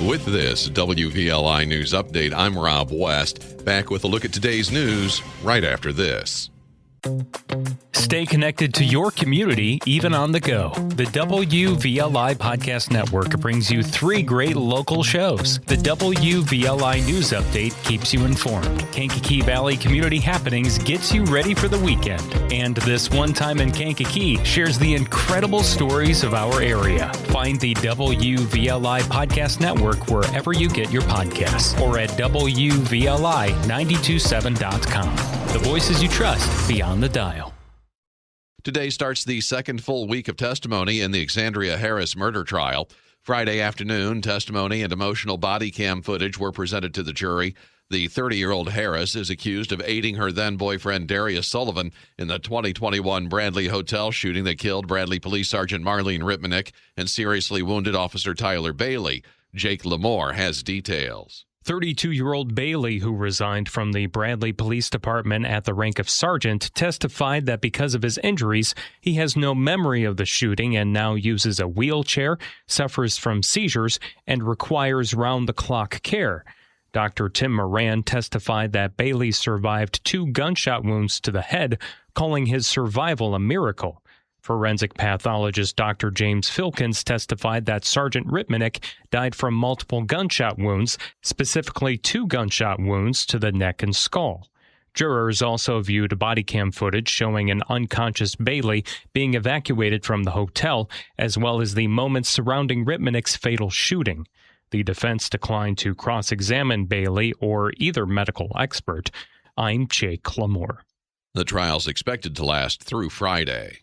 With this WVLI News Update, I'm Rob West, back with a look at today's news right after this. Stay connected to your community, even on the go. The WVLI Podcast Network brings you 3 great local shows. The WVLI News Update keeps you informed. Kankakee Valley Community Happenings gets you ready for the weekend. And This One Time in Kankakee shares the incredible stories of our area. Find the WVLI Podcast Network wherever you get your podcasts or at WVLI927.com. The voices you trust beyond the dial. Today starts the second full week of testimony in the Xandria Harris murder trial. Friday afternoon, testimony and emotional body cam footage were presented to the jury. The 30-year-old Harris is accused of aiding her then-boyfriend Darius Sullivan in the 2021 Bradley hotel shooting that killed Bradley Police Sergeant Marlene Rittmanic and seriously wounded Officer Tyler Bailey. Jake Lamore has details. 32-year-old Bailey, who resigned from the Bradley Police Department at the rank of sergeant, testified that because of his injuries, he has no memory of the shooting and now uses a wheelchair, suffers from seizures, and requires round-the-clock care. Dr. Tim Moran testified that Bailey survived 2 gunshot wounds to the head, calling his survival a miracle. Forensic pathologist Dr. James Filkins testified that Sergeant Rittmanic died from multiple gunshot wounds, specifically 2 gunshot wounds to the neck and skull. Jurors also viewed body cam footage showing an unconscious Bailey being evacuated from the hotel, as well as the moments surrounding Rittmanic's fatal shooting. The defense declined to cross-examine Bailey or either medical expert. I'm Jake Lamore. The trial's expected to last through Friday.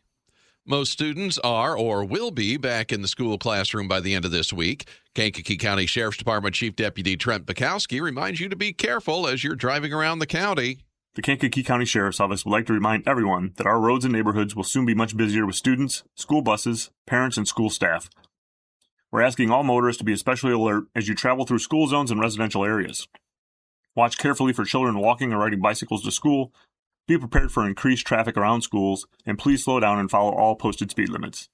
Most students are or will be back in the school classroom by the end of this week. Kankakee County Sheriff's Department Chief Deputy Trent Bukowski reminds you to be careful as you're driving around the county. The Kankakee County Sheriff's Office would like to remind everyone that our roads and neighborhoods will soon be much busier with students, school buses, parents, and school staff. We're asking all motorists to be especially alert as you travel through school zones and residential areas. Watch carefully for children walking or riding bicycles to school. Be prepared for increased traffic around schools, and please slow down and follow all posted speed limits.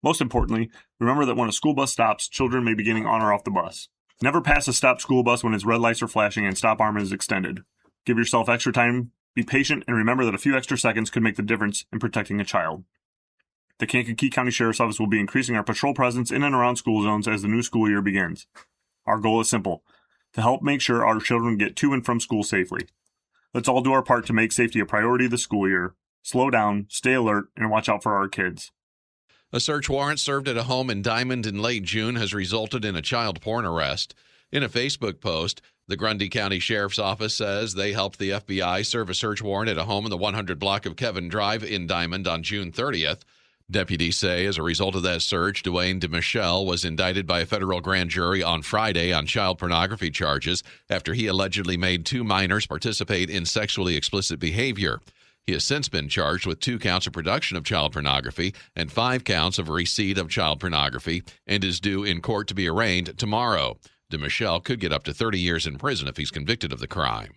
Most importantly, remember that when a school bus stops, children may be getting on or off the bus. Never pass a stopped school bus when its red lights are flashing and stop arm is extended. Give yourself extra time, be patient, and remember that a few extra seconds could make the difference in protecting a child. The Kankakee County Sheriff's Office will be increasing our patrol presence in and around school zones as the new school year begins. Our goal is simple: to help make sure our children get to and from school safely. Let's all do our part to make safety a priority this school year. Slow down, stay alert, and watch out for our kids. A search warrant served at a home in Diamond in late June has resulted in a child porn arrest. In a Facebook post, the Grundy County Sheriff's Office says they helped the FBI serve a search warrant at a home in the 100 block of Kevin Drive in Diamond on June 30th. Deputies say as a result of that search, Dwayne DeMichelle was indicted by a federal grand jury on Friday on child pornography charges after he allegedly made 2 minors participate in sexually explicit behavior. He has since been charged with 2 counts of production of child pornography and 5 counts of receipt of child pornography and is due in court to be arraigned tomorrow. DeMichelle could get up to 30 years in prison if he's convicted of the crime.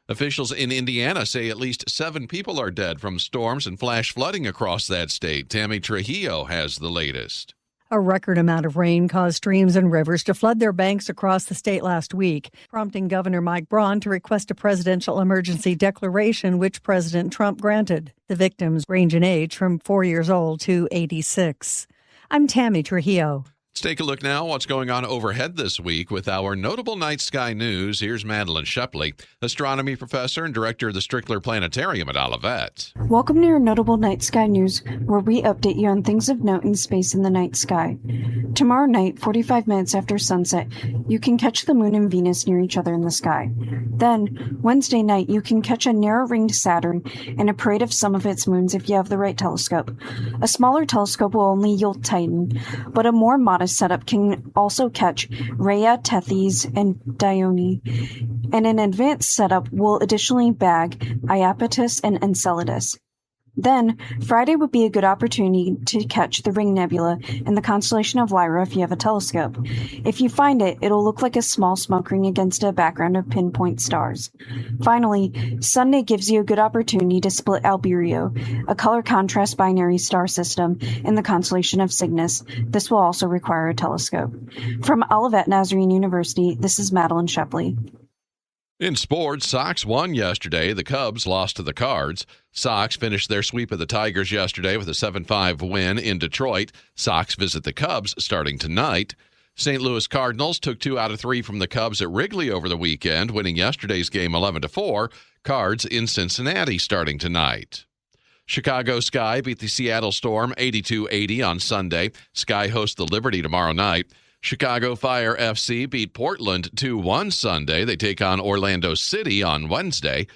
Officials in Indiana say at least 7 people are dead from storms and flash flooding across that state. Tammy Trujillo has the latest. A record amount of rain caused streams and rivers to flood their banks across the state last week, prompting Governor Mike Braun to request a presidential emergency declaration, which President Trump granted. The victims range in age from 4 years old to 86. I'm Tammy Trujillo. Let's take a look now what's going on overhead this week with our notable night sky news. Here's Madeleine Shepley, astronomy professor and director of the Strickler Planetarium at Olivet. Welcome to your notable night sky news, where we update you on things of note in space in the night sky. Tomorrow night, 45 minutes after sunset, you can catch the moon and Venus near each other in the sky. Then, Wednesday night, you can catch a narrow-ringed Saturn and a parade of some of its moons if you have the right telescope. A smaller telescope will only yield Titan, but a more modest setup can also catch Rhea, Tethys, and Dione, and an advanced setup will additionally bag Iapetus and Enceladus. Then, Friday would be a good opportunity to catch the Ring Nebula in the constellation of Lyra if you have a telescope. If you find it, it'll look like a small smoke ring against a background of pinpoint stars. Finally, Sunday gives you a good opportunity to split Alberio, a color contrast binary star system in the constellation of Cygnus. This will also require a telescope. From Olivet Nazarene University, this is Madeleine Shepley. In sports, Sox won yesterday. The Cubs lost to the Cards. Sox finished their sweep of the Tigers yesterday with a 7-5 win in Detroit. Sox visit the Cubs starting tonight. St. Louis Cardinals took 2 out of 3 from the Cubs at Wrigley over the weekend, winning yesterday's game 11-4. Cards in Cincinnati starting tonight. Chicago Sky beat the Seattle Storm 82-80 on Sunday. Sky hosts the Liberty tomorrow night. Chicago Fire FC beat Portland 2-1 Sunday. They take on Orlando City on Wednesday.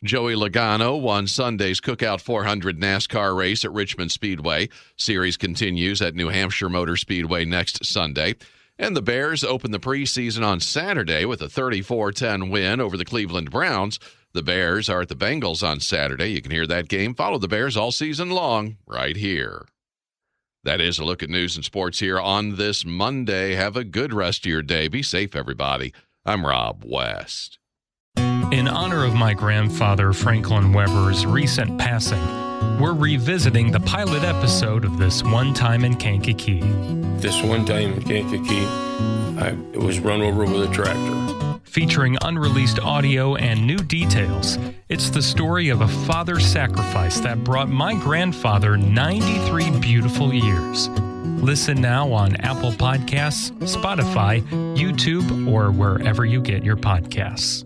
Joey Logano won Sunday's Cookout 400 NASCAR race at Richmond Speedway. Series continues at New Hampshire Motor Speedway next Sunday. And the Bears open the preseason on Saturday with a 34-10 win over the Cleveland Browns. The Bears are at the Bengals on Saturday. You can hear that game. Follow the Bears all season long right here. That is a look at news and sports here on this Monday. Have a good rest of your day. Be safe, everybody. I'm Rob West. In honor of my grandfather, Franklin Weber's recent passing, we're revisiting the pilot episode of This One Time in Kankakee. This one time in Kankakee, I was run over with a tractor. Featuring unreleased audio and new details, it's the story of a father's sacrifice that brought my grandfather 93 beautiful years. Listen now on Apple Podcasts, Spotify, YouTube, or wherever you get your podcasts.